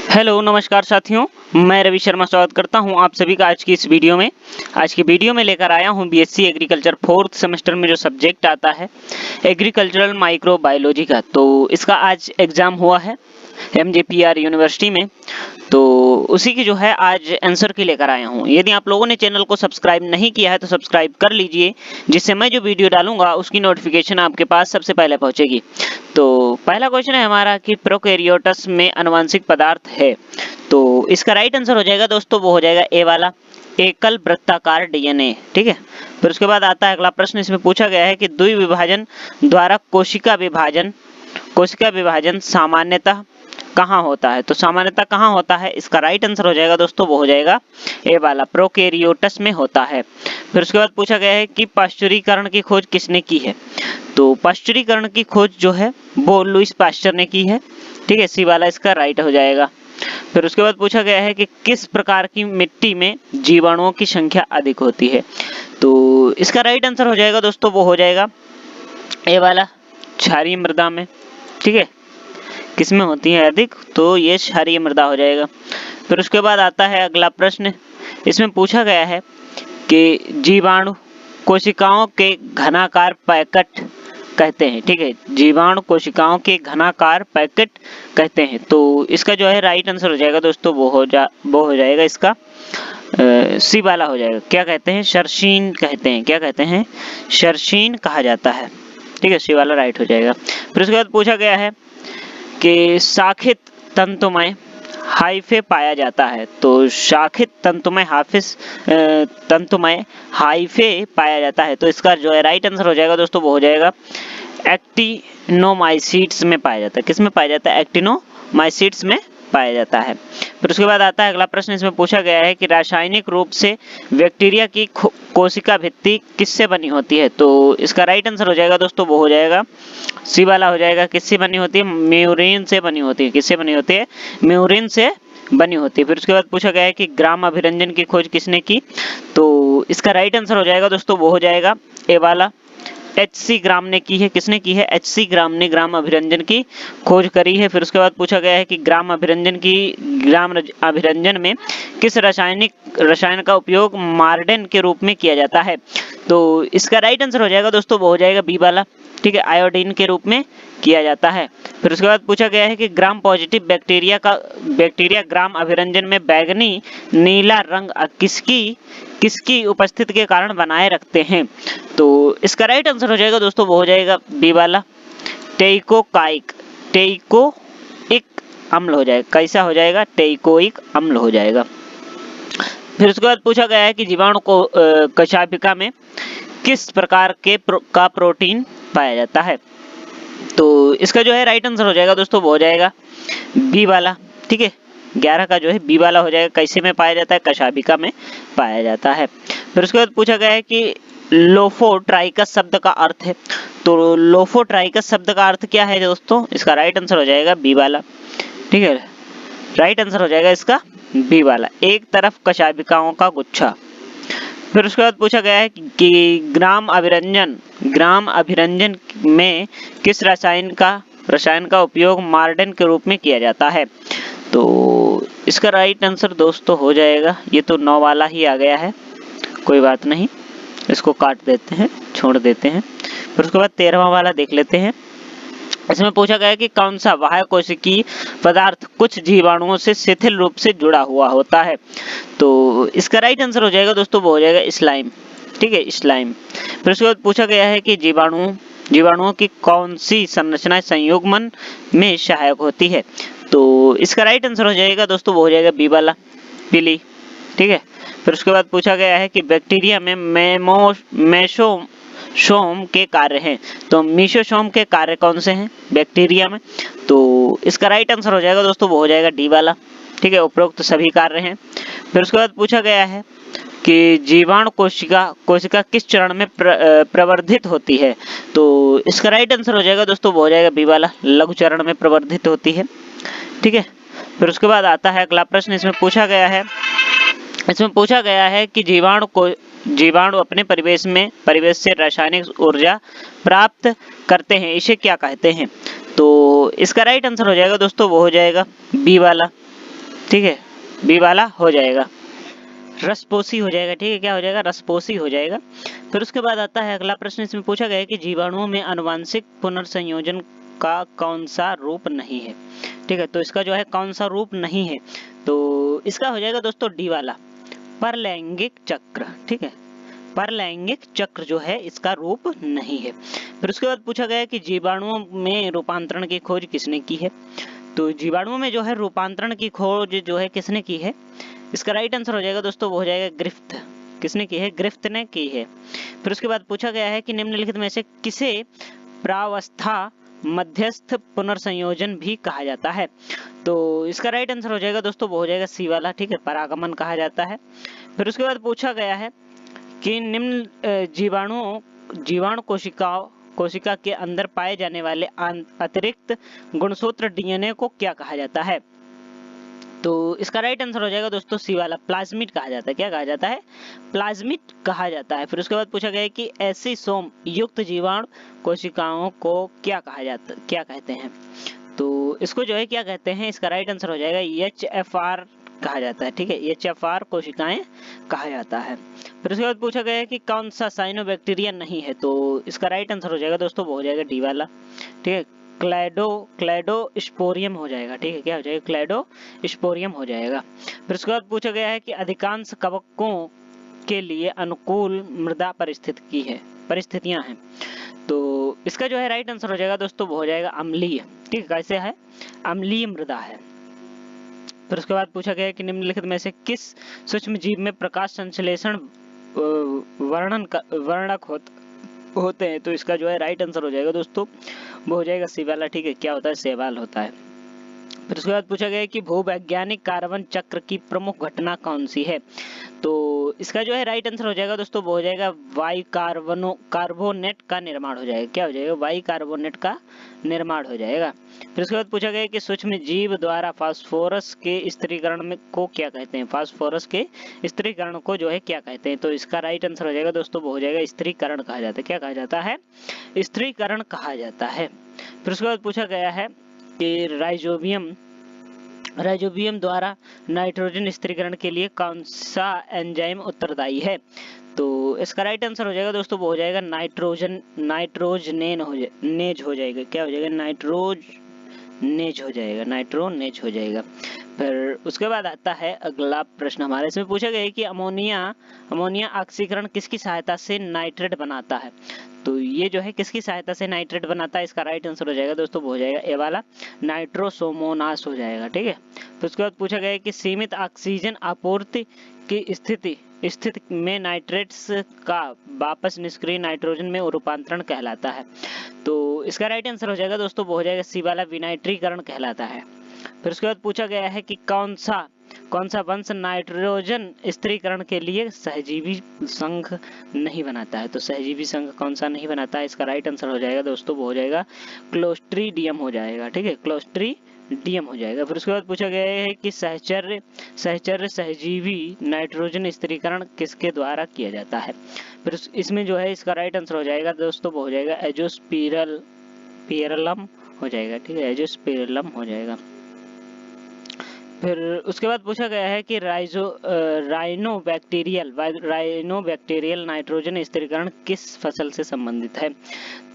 Hello नमस्कार साथियों, मैं रवि शर्मा स्वागत करता हूं आप सभी का आज की इस वीडियो में। आज की वीडियो में लेकर आया हूं बीएससी एग्रीकल्चर 4th सेमेस्टर में जो सब्जेक्ट आता है एग्रीकल्चरल माइक्रोबायोलॉजी का। तो इसका आज एग्जाम हुआ है एमजेपीआर यूनिवर्सिटी में, तो उसी की जो है आज आंसर की लेकर आया हूं। यदि आप लोगों ने चैनल को सब्सक्राइब नहीं किया है तो सब्सक्राइब कर लीजिए, जिससे मैं जो वीडियो डालूंगा उसकी नोटिफिकेशन आपके पास सबसे पहले पहुंचेगी। तो पहला क्वेश्चन है हमारा कि प्रोकैरियोट्स में आनुवंशिक पदार्थ है। तो इसका राइट आंसर हो जाएगा दोस्तों, वो हो जाएगा ए वाला, एकल वृत्ताकार डीएनए। ठीक है, फिर उसके बाद आता है अगला प्रश्न। इसमें पूछा गया है कि द्विविभाजन द्वारा कोशिका विभाजन सामान्यतः कहाँ होता है। तो सामान्यतः कहाँ होता है, इसका राइट आंसर हो जाएगा दोस्तों, वो हो जाएगा ए वाला, प्रोकैरियोट्स में होता है। फिर उसके बाद पूछा गया है कि पाश्चुरीकरण की खोज किसने की है। तो पाश्चुरीकरण की खोज जो है वो लुईस पाश्चर ने की है। ठीक है, सी वाला इसका राइट हो जाएगा। फिर उसके बाद पूछा गया है कि किस प्रकार की मिट्टी में जीवाणुओं की संख्या अधिक होती है। तो इसका राइट आंसर हो जाएगा दोस्तों, वो हो जाएगा ए वाला, क्षारीय मृदा में। ठीक है, किसमें होती है अधिक, तो ये क्षारीय मृदा हो जाएगा। फिर उसके बाद आता है अगला प्रश्न। इसमें पूछा गया है कि जीवाणु कोशिकाओं के घनाकार पैकेट कहते हैं। ठीक है, जीवाणु कोशिकाओं के घनाकार पैकेट कहते हैं। तो इसका जो है राइट आंसर हो जाएगा दोस्तों, वो हो जाएगा इसका सी वाला हो जाएगा। क्या कहते हैं, शर्षीन कहते हैं। क्या कहते हैं, शर्षीन कहा जाता है। ठीक है, सी वाला राइट हो जाएगा। फिर उसके बाद पूछा गया है कि शाखित तंतुमय हाइफे पाया जाता है। तो शाखित तंतुमय हाइफे पाया जाता है। तो इसका जो है राइट आंसर हो जाएगा दोस्तों, वो हो जाएगा एक्टिनोमाइसीट्स में पाया जाता है। किस में पाया जाता है, एक्टिनोमाइसीट्स में पाया जाता है। फिर उसके बाद आता है अगला प्रश्न। इसमें पूछा गया है कि रासायनिक रूप से बैक्टीरिया की कोशिका भित्ति किससे बनी होती है। तो इसका राइट आंसर हो जाएगा दोस्तों, वो हो जाएगा सी वाला हो जाएगा। किससे बनी होती है, म्यूरिन से बनी होती है। किससे बनी होती है, म्यूरिन से बनी होती है। फिर उसके बाद पूछा गया है कि ग्राम अभिरंजन की खोज किसने की। तो इसका राइट आंसर हो जाएगा दोस्तों, वो हो जाएगा ए वाला, एच.सी. ग्राम ने की है। किसने की है, एच.सी. ग्राम ने ग्राम अभिरंजन की खोज करी है। फिर उसके बाद पूछा गया है कि ग्राम अभिरंजन में किस रसायन का उपयोग मार्डेन के रूप में किया जाता है। तो इसका राइट आंसर हो जाएगा दोस्तों, वो हो जाएगा बी वाला। ठीक है, आयोडीन के रूप में किया जाता है। फिर उसके बाद पूछा गया है कि ग्राम पॉजिटिव बैक्टीरिया ग्राम अभिरंजन में बैंगनी नीला रंग किसकी उपस्थिति के कारण बनाए रखते हैं। तो इसका राइट आंसर हो जाएगा दोस्तों, वो हो जाएगा बी वाला, टेइकोइक अम्ल हो जाएगा। कैसा हो जाएगा, टेइकोइक अम्ल हो जाएगा। फिर उसके बाद पूछा गया है कि जीवाणु को कशाभिका में किस प्रकार का प्रोटीन पाया जाता है। तो इसका जो है राइट आंसर हो जाएगा दोस्तों, वो हो जाएगा बी वाला। ठीक है, 11 का जो है बी वाला हो जाएगा। कैसे में पाया जाता है, कशाभिका में पाया जाता है। फिर उसके बाद पूछा गया है कि लोफोट्राइकस शब्द का अर्थ है। तो लोफोट्राइकस शब्द का अर्थ क्या है दोस्तों, इसका राइट आंसर हो जाएगा बी वाला। ठीक है, राइट आंसर हो जाएगा इसका बी वाला, एक तरफ कशाभिकाओं का गुच्छा। फिर उसके बाद पूछा गया है कि ग्राम अभिरंजन में किस रसायन का उपयोग मार्डेन के रूप में किया जाता है। तो इसका राइट आंसर दोस्तों हो जाएगा, ये तो 9 वाला ही आ गया है, कोई बात नहीं, इसको काट देते हैं, छोड़ देते हैं। फिर उसके बाद 13वां वाला देख लेते हैं। इसमें पूछा गया है कि कौन सा बाह्य कोशिकीय पदार्थ कुछ जीवाणुओं से शिथिल रूप से जुड़ा हुआ होता है। तो इसका राइट आंसर हो जाएगा दोस्तों, वो हो जाएगा स्लाइम। ठीक है, स्लाइम। फिर उसके बाद पूछा गया है कि जीवाणुओं की कौन सी संरचना संयुग्मन में सहायक होती है। तो इसका राइट आंसर हो जाएगा दोस्तों, वो हो जाएगा बी वाला, पीली। ठीक है, फिर उसके बाद पूछा गया है कि बैक्टीरिया में मेसोसोम के कार्य हैं। तो मेसोसोम के कार्य कौन से हैं बैक्टीरिया में। तो इसका राइट आंसर हो जाएगा दोस्तों, वो हो जाएगा डी वाला। ठीक है, उपरोक्त सभी कार्य हैं। फिर उसके बाद पूछा गया है कि जीवाणु कोशिका किस चरण में प्रवर्धित होती है। तो इसका राइट आंसर हो जाएगा दोस्तों, वो हो जाएगा बी वाला, लघु चरण में प्रवर्धित होती है। ठीक है, फिर उसके बाद आता है अगला प्रश्न। इसमें पूछा गया है कि जीवाणु अपने परिवेश से रासायनिक ऊर्जा प्राप्त करते हैं, इसे क्या कहते हैं। तो इसका राइट आंसर हो जाएगा दोस्तों, वो हो जाएगा बी वाला, ठीक है, बी वाला हो जाएगा, रसपोषी हो जाएगा। ठीक है, क्या हो जाएगा, रसपोषी हो जाएगा। फिर उसके बाद आता है अगला प्रश्न, इसमें पूछा गया है कि जीवाणुओं में आनुवंशिक पुनर्संयोजन का कौन सा रूप नहीं है। ठीक है, तो इसका जो है कौन सा रूप नहीं है, तो इसका हो जाएगा दोस्तों डी वाला, परलैंगिक चक्र। ठीक है, परलैंगिक चक्र जो है इसका रूप नहीं है। फिर उसके बाद पूछा गया है कि जीवाणुओं में रूपांतरण की खोज किसने की है, तो जीवाणुओं में जो है रूपांतरण की खोज जो है किसने की है, इसका राइट आंसर हो जाएगा दोस्तों, वो हो जाएगा ग्रिफ्थ। किसने की है, ग्रिफ्थ ने की है। फिर उसके बाद पूछा गया है कि निम्नलिखित में से किसे प्रावस्था मध्यस्थ पुनर्संयोजन भी कहा जाता है, तो इसका राइट आंसर हो जाएगा दोस्तों, वो हो जाएगा सी वाला। ठीक है, परागमन कहा जाता है। फिर उसके बाद पूछा गया है कि निम्न जीवाणु कोशिका के अंदर पाए जाने वाले अतिरिक्त गुणसूत्र डीएनए को क्या कहा जाता है, तो इसका राइट आंसर हो जाएगा दोस्तों सी वाला, प्लाज्मिड कहा जाता है। क्या कहा जाता है, प्लाज्मिड कहा जाता है। फिर उसके बाद पूछा गया है कि ऐसी सोम युक्त जीवाणु कोशिकाओं को क्या कहा जाता, क्या कहते हैं, तो इसको जो है क्या कहते हैं, इसका राइट आंसर हो जाएगा HFR कहा जाता है। ठीक है, HFR कोशिकाएं कहा जाता है। फिर उसके बाद पूछा गया है कि कौन सा साइनोबैक्टीरिया नहीं है, तो इसका राइट आंसर हो जाएगा दोस्तों, वो हो जाएगा डी वाला। ठीक है, क्लैडोस्पोरियम हो जाएगा। ठीक है, क्या हो जाएगा, क्लैडोस्पोरियम हो जाएगा। फिर उसके बाद पूछा गया है कि अधिकांश कवकों के लिए अनुकूल मृदा परिस्थितियां हैं, तो इसका जो है राइट आंसर हो जाएगा दोस्तों, वो हो जाएगा अम्लीय। ठीक है, कैसे है, अम्लीय मृदा है। फिर उसके बाद पूछा गया है कि निम्नलिखित में से किस सूक्ष्म जीव में प्रकाश संश्लेषण वर्णक होते हैं, तो इसका जो है राइट आंसर हो जाएगा दोस्तों, वो हो जाएगा सी वाला। ठीक है, क्या होता है, शैवाल होता है। फिर उसके बाद पूछा गया है कि भूवैज्ञानिक कार्बन चक्र की प्रमुख घटना कौन सी है, तो इसका जो है राइट आंसर हो जाएगा दोस्तों, वो हो जाएगा वाई कार्बोनेट का निर्माण हो जाएगा। क्या हो जाएगा, वाई कार्बोनेट का निर्माण हो जाएगा। फिर उसके बाद पूछा गया कि सूक्ष्म जीव द्वारा फास्फोरस के स्थिरीकरण में को क्या कहते हैं, फास्फोरस के स्थिरीकरण को जो है क्या कहते हैं, तो इसका राइट आंसर हो जाएगा दोस्तों, वो हो जाएगा स्थिरीकरण कहा जाता है। क्या कहा जाता है, स्थिरीकरण कहा जाता है। फिर उसके बाद पूछा गया है कि राइजोबियम द्वारा नाइट्रोजन स्थिरीकरण के लिए कौन सा एंजाइम उत्तरदायी है, तो इसका राइट आंसर हो जाएगा दोस्तों, वो हो जाएगा नाइट्रोजनेज हो जाएगा। क्या हो जाएगा, नाइट्रोनेज हो जाएगा। फिर उसके बाद आता है अगला प्रश्न हमारे, इसमें पूछा गया है कि अमोनिया ऑक्सीकरण किसकी सहायता से नाइट्रेट बनाता है, तो ये जो है किसकी सहायता से नाइट्रेट बनाता है, इसका राइट आंसर हो जाएगा दोस्तों, वो हो जाएगा ए वाला, नाइट्रोसोमोनास हो जाएगा। ठीक है, फिर उसके बाद पूछा गया है कि सीमित ऑक्सीजन आपूर्ति की स्थिति में नाइट्रेट्स का वापस निष्क्रिय नाइट्रोजन में रूपांतरण कहलाता है, तो इसका राइट आंसर हो जाएगा दोस्तों, वो हो जाएगा सी वाला, विनाइट्रीकरण कहलाता है। फिर उसके बाद पूछा गया है कि कौन सा वंश नाइट्रोजन स्थिरीकरण के लिए सहजीवी संघ नहीं बनाता है, तो सहजीवी संघ कौन सा नहीं बनाता है, इसका राइट आंसर हो जाएगा दोस्तों, वो हो जाएगा क्लोस्ट्रीडियम हो जाएगा। ठीक है, क्लोस्ट्रीडियम हो जाएगा। फिर उसके बाद पूछा गया है कि सहचर्य सहजीवी नाइट्रोजन स्थिरीकरण किसके द्वारा किया जाता है, फिर इसमें जो है इसका राइट आंसर हो जाएगा दोस्तों, वो हो जाएगा एजोस्पिरलम हो जाएगा। ठीक है, एजोस्पिरलम हो जाएगा। फिर उसके बाद पूछा गया है कि राइनोबैक्टीरियल नाइट्रोजन स्थिरीकरण किस फसल से संबंधित है,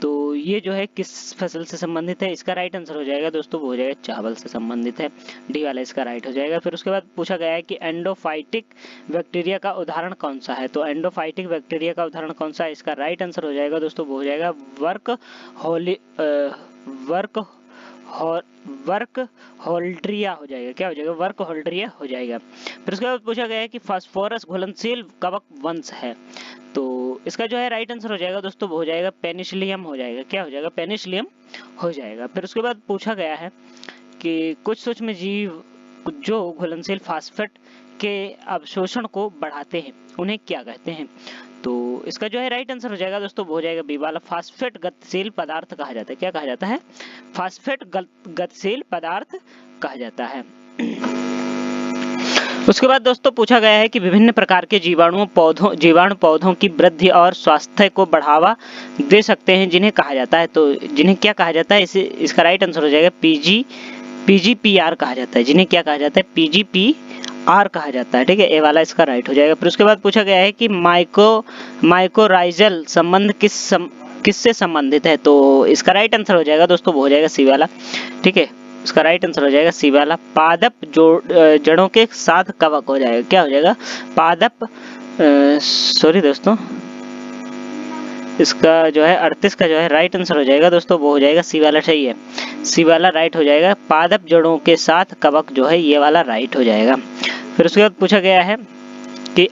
तो ये जो है किस फसल से संबंधित है, इसका राइट आंसर हो जाएगा दोस्तों, वो हो जाएगा चावल से संबंधित है, डी वाला इसका राइट हो जाएगा। फिर उसके बाद पूछा गया है कि एंडोफाइटिक बैक्टीरिया का उदाहरण कौन सा है, तो एंडोफाइटिक बैक्टीरिया का उदाहरण कौन सा है, इसका राइट आंसर हो जाएगा दोस्तों, वो हो जाएगा वर्क होल्ड्रिया हो जाएगा। क्या हो जाएगा, वर्क होल्ड्रिया हो जाएगा। फिर उसके बाद पूछा गया है कि फास्फोरस घुलनशील कवक वंश है, तो इसका जो है राइट आंसर हो जाएगा दोस्तों, वो हो जाएगा पेनिसिलियम हो जाएगा। क्या हो जाएगा, पेनिसिलियम हो जाएगा। फिर उसके बाद पूछा गया है कि कुछ सूक्ष्म जीव जो घुलनशील फास्फेट के अवशोषण को बढ़ाते हैं उन्हें क्या कहते हैं, तो इसका जो है राइट आंसर हो जाएगा दोस्तों, वो हो जाएगा बी वाला, फास्फेट गतिशील पदार्थ कहा जाता है। क्या कहा जाता है, फास्फेट गतिशील पदार्थ कहा जाता है। उसके बाद दोस्तों पूछा गया है कि विभिन्न प्रकार के जीवाणु पौधों की वृद्धि और स्वास्थ्य को बढ़ावा दे सकते हैं जिन्हें कहा जाता है, तो जिन्हें क्या कहा जाता है, इसका राइट आंसर हो जाएगा PGPR कहा जाता है, जिन्हें क्या कहा जाता है, PGPR कहा जाता है, ठीक है, ए वाला इसका राइट हो जाएगा। फिर उसके बाद पूछा गया है कि माइकोराइजल संबंध किससे संबंधित है, तो इसका राइट आंसर हो जाएगा दोस्तों, वो हो जाएगा सी वाला, ठीक है, इसका राइट आंसर हो जाएगा सी वाला। पादप जड़ों के साथ कवक हो जाएगा, क्या हो जाएगा, पादप, सॉरी दोस्तों, इसका जो है 38 का जो है राइट आंसर हो जाएगा दोस्तों, वो हो जाएगा सी वाला, सही है, सी वाला राइट हो जाएगा। पादप जड़ों के साथ कवक जो है ये वाला राइट हो जाएगा। फिर उसके बाद पूछा गया है कि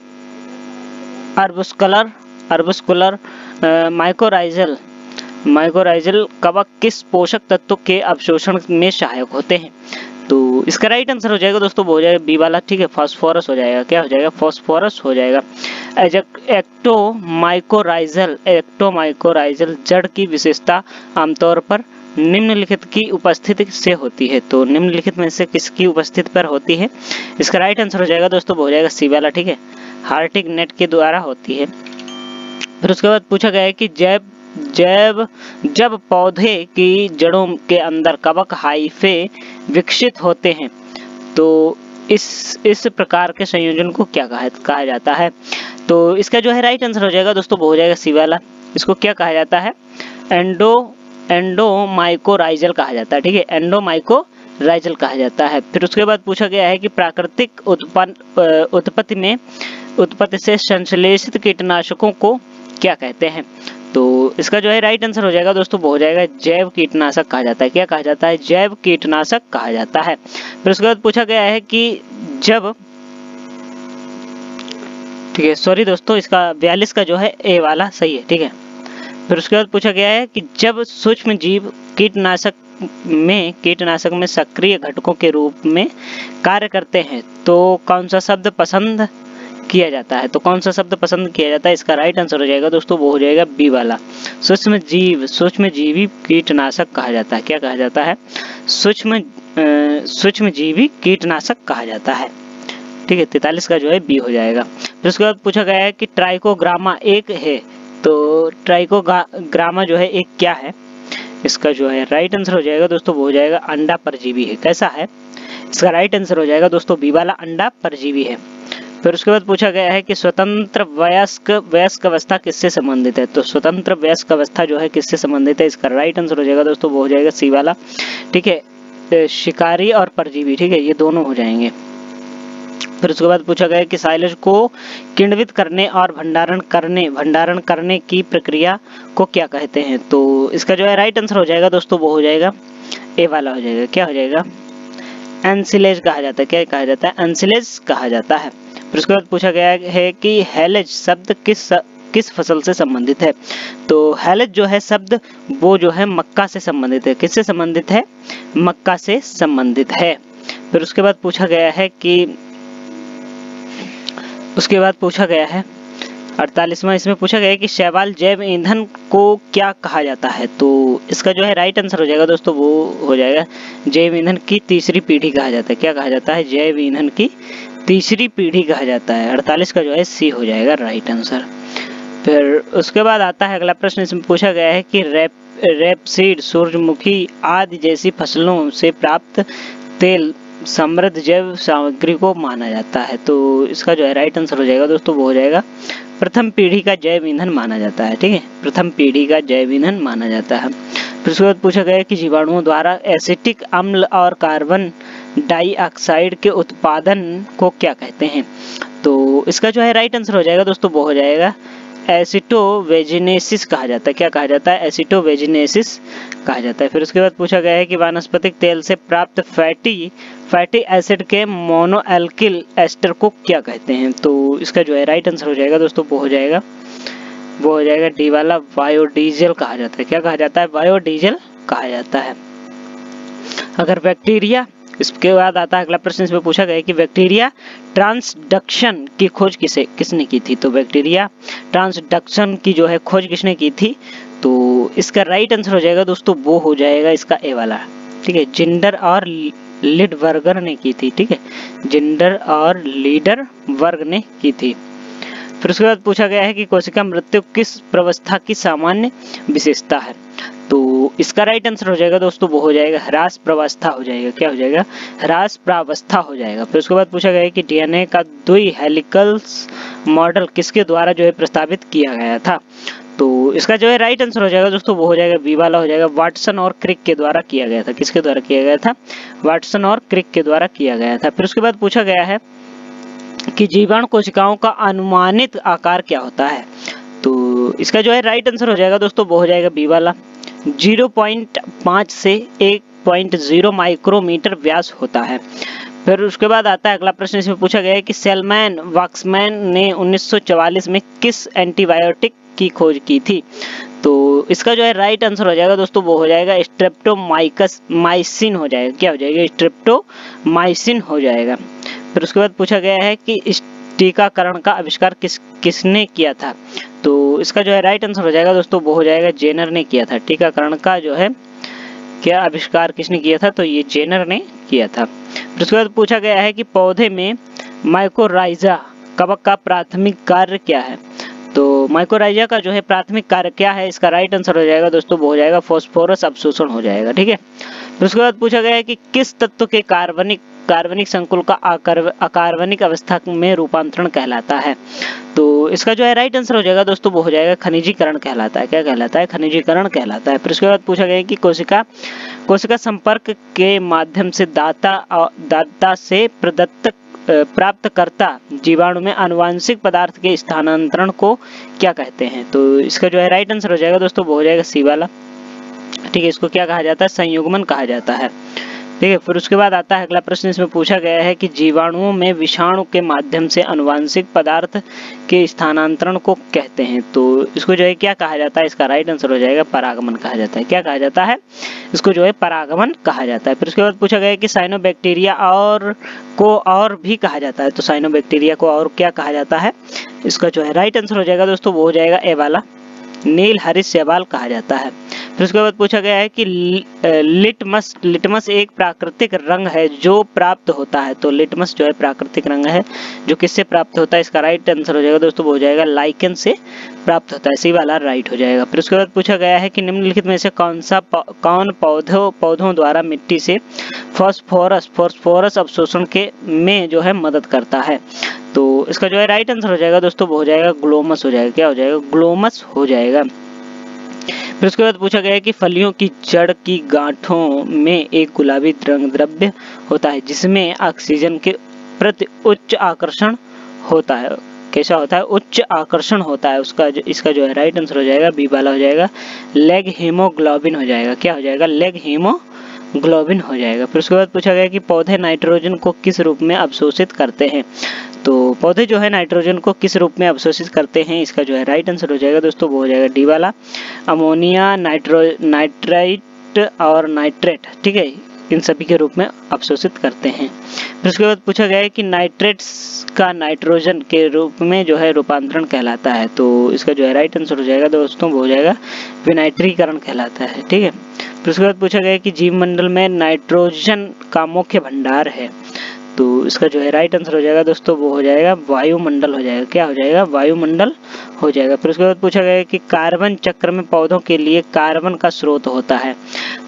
अर्बुस्कुलर माइकोराइजल कवक किस पोषक तत्व के अवशोषण में सहायक होते हैं, तो इसका राइट आंसर हो जाएगा दोस्तों, वो हो जाएगा बी वाला, ठीक है, फास्फोरस हो जाएगा, क्या हो जाएगा, फास्फोरस हो जाएगा। एक्टोमाइकोराइजल जड़ की विशेषता आमतौर पर निम्नलिखित की उपस्थिति से होती है, तो निम्नलिखित में से किसकी उपस्थिति पर होती है, इसका राइट आंसर हो जाएगा दोस्तों, वो हो जाएगा सी वाला, ठीक है, हार्टिग नेट के द्वारा होती है। फिर उसके बाद पूछा गया है कि जब पौधे की जड़ों के अंदर कवक हाइफे विकसित होते हैं तो इस प्रकार के संयोजन को क्या कहा जाता है, तो इसका जो है राइट आंसर हो जाएगा दोस्तों, वो हो जाएगा सी वाला, इसको क्या कहा जाता है, एंडोमाइकोराइजल कहा जाता है, ठीक है, एंडोमाइकोराइजल कहा जाता है। फिर उसके बाद पूछा गया है कि प्राकृतिक उत्पत्ति से संश्लेषित कीटनाशकों को क्या कहते हैं, तो इसका जो है राइट आंसर हो जाएगा दोस्तों, वो हो जाएगा जैव कीटनाशक कहा जाता है, क्या कहा जाता है, जैव कीटनाशक कहा जाता है। फिर उसके बाद पूछा गया है कि जब, ठीक है, सॉरी दोस्तों, इसका 42 का जो है ए वाला सही है, ठीक है। फिर उसके बाद पूछा गया है कि जब सूक्ष्म जीव कीटनाशक में सक्रिय घटकों के रूप में कार्य करते हैं तो कौन सा शब्द पसंद किया जाता है, तो कौन सा शब्द पसंद किया जाता है, इसका राइट आंसर हो जाएगा दोस्तों, वो हो जाएगा बी वाला, सूक्ष्मजीवी कीटनाशक कहा जाता है, क्या कहा जाता है, सूक्ष्मजीवी कीटनाशक कहा जाता है, ठीक है, 43 का जो है बी हो जाएगा। फिर उसके बाद पूछा गया है कि ट्राइकोग्रामा एक है, तो ट्राइकोग्रामा जो है एक क्या है, इसका जो है राइट आंसर हो जाएगा दोस्तों, वो हो जाएगा अंडा परजीवी है, कैसा है, इसका राइट आंसर हो जाएगा दोस्तों बी वाला, अंडा परजीवी है। फिर उसके बाद पूछा गया है कि स्वतंत्र वयस्क अवस्था किससे संबंधित है, तो स्वतंत्र वयस्क अवस्था जो है किससे संबंधित है, इसका राइट आंसर हो जाएगा दोस्तों, वो हो जाएगा सी वाला, ठीक है, शिकारी और परजीवी, ठीक है, ये दोनों हो जाएंगे। फिर उसके बाद पूछा गया कि साइलेज को किण्वित करने और भंडारण करने की प्रक्रिया को क्या कहते हैं, तो इसका जो है राइट आंसर हो जाएगा दोस्तों, वो हो जाएगा ए वाला हो जाएगा, क्या हो जाएगा, एनसिलेज कहा जाता है, क्या कहा जाता है, एनसिलेज कहा जाता है। फिर उसके बाद पूछा गया है कि हेलेज शब्द किस फसल से संबंधित है, तो हेलेज जो है शब्द वो जो है मक्का से संबंधित है, किससे संबंधित है, मक्का से संबंधित है। फिर उसके बाद पूछा गया है कि 48वां इसमें पूछा गया है कि शैवाल जैव ईंधन को क्या कहा जाता है, तो इसका जो है राइट आंसर हो जाएगा दोस्तों, वो हो जाएगा जैव ईंधन की तीसरी पीढ़ी कहा जाता है, क्या कहा जाता है, जैव ईंधन की तीसरी पीढ़ी कहा जाता है। 48 का जो है सी हो जाएगा राइट आंसर। फिर उसके बाद आता है अगला प्रश्न, इसमें पूछा गया है कि रेपसीड, सूरजमुखी आदि जैसी फसलों से प्राप्त तेल समृद्ध जैव सामग्री को माना जाता है, तो इसका जो है राइट आंसर हो जाएगा दोस्तों, वो हो जाएगा प्रथम पीढ़ी का जैव ईंधन माना जाता है, ठीक है, प्रथम पीढ़ी का जैव ईंधन माना जाता है। फिर उसके बाद पूछा गया है कि जीवाणुओं द्वारा एसिटिक अम्ल और कार्बन डाइऑक्साइड के उत्पादन को क्या कहते हैं, तो इसका जो है राइट आंसर हो जाएगा दोस्तों, वो हो जाएगा एसिटोवेजिनेसिस कहा जाता है, क्या कहा जाता है, एसिटोवेजिनेसिस कहा जाता है। फिर उसके बाद पूछा गया है कि वानस्पतिक तेल से प्राप्त फैटी एसिड के मोनोएल्किल एस्टर को क्या कहते हैं, तो इसका जो है राइट आंसर हो जाएगा दोस्तों, वो हो जाएगा डी वाला, बायोडीजल कहा जाता है, क्या कहा जाता है, बायोडीजल कहा जाता है। अगर बैक्टीरिया, इसके बाद आता है अगला प्रश्न, इसमें पूछा गया है कि बैक्टीरिया ट्रांसडक्शन की खोज किसने की थी, तो बैक्टीरिया ट्रांसडक्शन की जो है खोज किसने की थी, तो इसका राइट आंसर हो जाएगा दोस्तों, वो हो जाएगा इसका ए वाला, ठीक है, जिंडर और लिडबर्गर ने की थी, ठीक है, जिंडर और लीडरबर्ग ने की थी। फिर उसके बाद पूछा गया है कि कोशिका मृत्यु किस प्रावस्था की सामान्य विशेषता है, तो इसका राइट आंसर हो जाएगा दोस्तों वो हो जाएगा ह्रास प्रावस्था हो जाएगा। क्या हो जाएगा? ह्रास प्रावस्था हो जाएगा। फिर उसके बाद पूछा गया है कि डीएनए का द्वि हेलिकल्स मॉडल किसके द्वारा जो है प्रस्तावित किया गया था? तो इसका जो है राइट आंसर हो जाएगा दोस्तों वो हो जाएगा बी वाला हो जाएगा, वाटसन और क्रिक के द्वारा किया गया था। किसके द्वारा किया गया था? वाटसन और क्रिक के द्वारा किया गया था। फिर उसके बाद पूछा गया है कि जीवाणु कोशिकाओं का अनुमानित आकार क्या होता है? तो इसका जो है राइट आंसर हो जाएगा दोस्तों वो हो जाएगा बी वाला, 0.5 से 1.0 माइक्रोमीटर व्यास होता है। फिर उसके बाद आता है अगला प्रश्न। इसमें पूछा गया है कि सेलमैन वाक्समैन ने 1944 में किस एंटीबायोटिक की खोज की थी? तो इसका जो है राइट आंसर हो जाएगा दोस्तों वो हो जाएगा स्ट्रेप्टोमाइसिन हो जाएगा। क्या हो जाएगा? स्ट्रेप्टोमाइसिन हो जाएगा। फिर उसके बाद पूछा गया है कि इस टीकाकरण का आविष्कार किसने किया था? तो इसका जो है राइट आंसर हो जाएगा दोस्तों वो हो जाएगा जेनर ने किया था। टीकाकरण का जो है क्या आविष्कार किसने किया था? तो ये जेनर ने किया था। फिर उसके बाद पूछा गया है कि पौधे में माइकोराइजा कवक का प्राथमिक कार्य क्या है? तो माइकोराइजा का जो है प्राथमिक कार्य क्या है? इसका राइट आंसर हो जाएगा दोस्तों वो हो जाएगा फास्फोरस अवशोषण हो जाएगा। ठीक है। फिर उसके बाद पूछा गया है कि किस तत्व के कार्बनिक संकुल का अकार्बनिक अवस्था में रूपांतरण कहलाता है? तो इसका जो है राइट आंसर हो जाएगा दोस्तों वो हो जाएगा खनिजीकरण कहलाता है। क्या कहलाता है? खनिजीकरण कहलाता है। फिर उसके बाद पूछा गया है कि कोशिका संपर्क के माध्यम से दाता से प्रदत्त प्राप्तकर्ता जीवाणु में आनुवांशिक पदार्थ के स्थानांतरण को क्या कहते हैं? तो इसका जो है राइट आंसर हो जाएगा दोस्तों वो हो जाएगा सी वाला। ठीक है। इसको क्या कहा जाता है? संयुग्मन कहा जाता है। ठीक है। फिर उसके बाद आता है अगला प्रश्न। इसमें पूछा गया है कि जीवाणुओं में विषाणु के माध्यम से आनुवांशिक पदार्थ के स्थानांतरण को कहते हैं। तो इसको जो है क्या कहा जाता है? इसका राइट आंसर हो जाएगा परागमन कहा जाता है। क्या कहा जाता है? इसको जो है परागमन कहा जाता है। फिर उसके बाद पूछा गया है कि साइनोबैक्टीरिया और भी कहा जाता है। तो साइनोबैक्टीरिया को और क्या कहा जाता है? इसका जो है राइट आंसर हो जाएगा दोस्तों वो हो जाएगा ए वाला, नील हरित शैवाल कहा जाता है। फिर उसके बाद पूछा गया है कि लिटमस एक प्राकृतिक रंग है जो प्राप्त होता है। तो लिटमस जो है प्राकृतिक रंग है जो किससे प्राप्त होता है? इसका राइट आंसर हो जाएगा दोस्तों वो हो जाएगा लाइकेन से प्राप्त होता है। सी वाला राइट हो जाएगा। फिर उसके बाद पूछा गया है कि निम्नलिखित में से कौन पौधों द्वारा मिट्टी से फास्फोरस अवशोषण में जो है मदद करता है? तो इसका जो है राइट आंसर हो जाएगा दोस्तों वो हो जाएगा ग्लोमस हो जाएगा। क्या हो जाएगा? ग्लोमस हो जाएगा। फिर उसके बाद पूछा गया है कि फलियों की जड़ की गांठों में एक गुलाबी रंग द्रव्य होता है जिसमें ऑक्सीजन के प्रति उच्च आकर्षण होता है। कैसा होता है? उच्च आकर्षण होता है उसका। इसका जो है राइट आंसर हो जाएगा बी वाला हो जाएगा, लेग हीमोग्लोबिन हो जाएगा। क्या हो जाएगा? लेग हीमोग्लोबिन हो जाएगा। फिर उसके बाद पूछा गया कि पौधे नाइट्रोजन को किस रूप में अवशोषित करते हैं? तो पौधे जो है नाइट्रोजन को किस रूप में अवशोषित करते हैं? इसका जो है राइट आंसर हो जाएगा दोस्तों वो हो जाएगा डी वाला, अमोनिया, नाइट्राइट और नाइट्रेट। ठीक है। इन सभी के रूप में अवशोषित करते हैं। फिर उसके बाद पूछा गया है कि नाइट्रेट्स का नाइट्रोजन के रूप में जो है रूपांतरण कहलाता है। तो इसका जो है राइट आंसर हो जाएगा दोस्तों वो हो जाएगा विनाइट्रीकरण कहलाता है। ठीक है। फिर उसके बाद पूछा गया है कि जीवमंडल में नाइट्रोजन का मुख्य भंडार है। तो इसका जो है राइट आंसर हो जाएगा दोस्तों वो हो जाएगा वायुमंडल हो जाएगा। क्या हो जाएगा? वायुमंडल हो जाएगा। फिर उसके बाद पूछा गया है कि कार्बन चक्र में पौधों के लिए कार्बन का स्रोत होता है।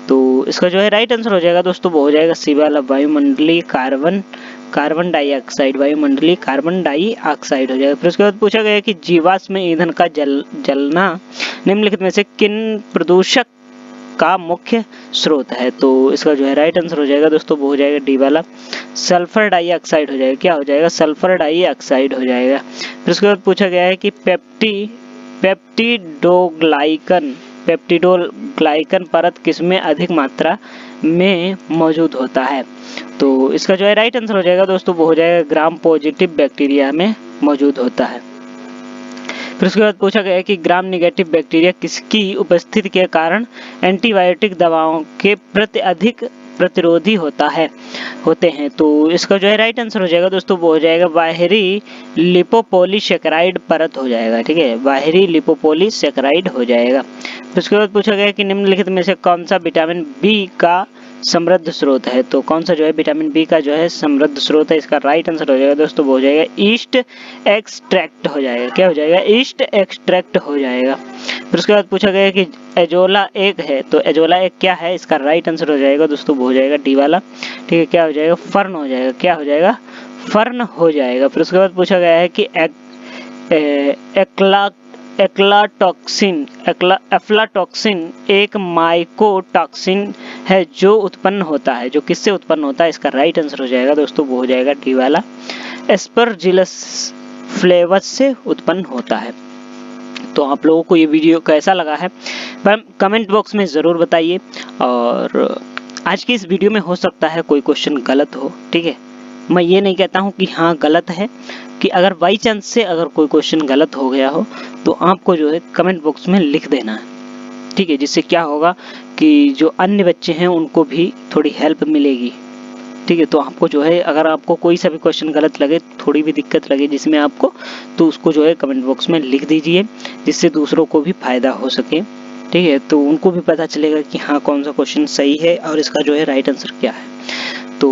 तो इसका जो है राइट आंसर हो जाएगा दोस्तों वो हो जाएगा सी वाला, वायुमंडलीय कार्बन डाइऑक्साइड, वायुमंडलीय कार्बन डाइऑक्साइड हो जाएगा। फिर उसके बाद पूछा गया है कि जीवाश्म ईंधन का जलना निम्नलिखित में से किन प्रदूषक का मुख्य स्रोत है? तो इसका जो है राइट आंसर हो जाएगा दोस्तों वो हो जाएगा डी वाला, सल्फर डाइऑक्साइड हो जाएगा। क्या हो जाएगा? सल्फर डाइऑक्साइड हो जाएगा। फिर उसके बाद पूछा गया है कि पेप्टिडोग्लाइकन परत किसमें अधिक मात्रा में मौजूद होता है? तो इसका जो है राइट आंसर हो जाएगा दोस्तों वो हो जाएगा ग्राम पॉजिटिव बैक्टीरिया में मौजूद होता है। फिर उसके बाद पूछा गया है कि ग्राम नेगेटिव बैक्टीरिया किसकी उपस्थिति के कारण एंटीबायोटिक दवाओं के प्रति अधिक प्रतिरोधी होते हैं? तो इसका जो है राइट आंसर हो जाएगा दोस्तों वो हो जाएगा बाहरी लिपोपोलीसेकेराइड परत हो जाएगा। ठीक है। बाहरी लिपोपोलीसेकेराइड हो जाएगा। फिर उसके बाद पूछा गया कि निम्नलिखित में से कौन सा विटामिन बी का समृद्ध स्रोत है। तो कौन सा जो है विटामिन बी का जो है समृद्ध स्रोत है, इसका राइट आंसर हो जाएगा दोस्तों वो हो जाएगा ईस्ट एक्सट्रैक्ट हो जाएगा। क्या हो जाएगा? ईस्ट एक्सट्रैक्ट हो जाएगा। फिर उसके बाद पूछा गया कि एजोला एग है, तो एजोला एग क्या है? इसका राइट आंसर हो जाएगा दोस्तों वो हो जाएगा डी वाला। ठीक है, क्या हो जाएगा? फर्न हो जाएगा। क्या हो जाएगा? फर्न हो जाएगा। फिर उसके बाद पूछा गया है कि एफ्लाटॉक्सिन एक माइकोटॉक्सिन है जो उत्पन्न होता है, जो किससे उत्पन्न होता है? इसका राइट आंसर हो जाएगा दोस्तों वो हो जाएगा डी वाला, एस्परजिलस फ्लेवस से उत्पन्न होता है। तो आप लोगों को ये वीडियो कैसा लगा है कमेंट बॉक्स में ज़रूर बताइए। और आज की इस वीडियो में हो सकता है कोई क्वेश्चन गलत हो, ठीक है, मैं ये नहीं कहता हूँ कि हाँ गलत है, कि अगर बाई चांस से अगर कोई क्वेश्चन गलत हो गया हो तो आपको जो है कमेंट बॉक्स में लिख देना है, ठीक है, जिससे क्या होगा कि जो अन्य बच्चे हैं उनको भी थोड़ी हेल्प मिलेगी। ठीक है, तो आपको जो है अगर आपको कोई सा भी क्वेश्चन गलत लगे, थोड़ी भी दिक्कत लगे जिसमें आपको, तो उसको जो है कमेंट बॉक्स में लिख दीजिए, जिससे दूसरों को भी फायदा हो सके। ठीक है, तो उनको भी पता चलेगा कि हाँ कौन सा क्वेश्चन सही है और इसका जो है राइट आंसर क्या है। तो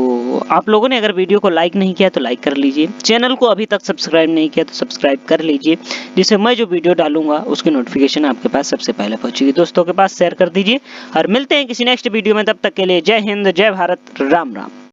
आप लोगों ने अगर वीडियो को लाइक नहीं किया तो लाइक कर लीजिए, चैनल को अभी तक सब्सक्राइब नहीं किया तो सब्सक्राइब कर लीजिए, जिससे मैं जो वीडियो डालूंगा उसकी नोटिफिकेशन आपके पास सबसे पहले पहुंचेगी। दोस्तों के पास शेयर कर दीजिए और मिलते हैं किसी नेक्स्ट वीडियो में, तब तक के लिए जय हिंद, जय भारत, राम राम।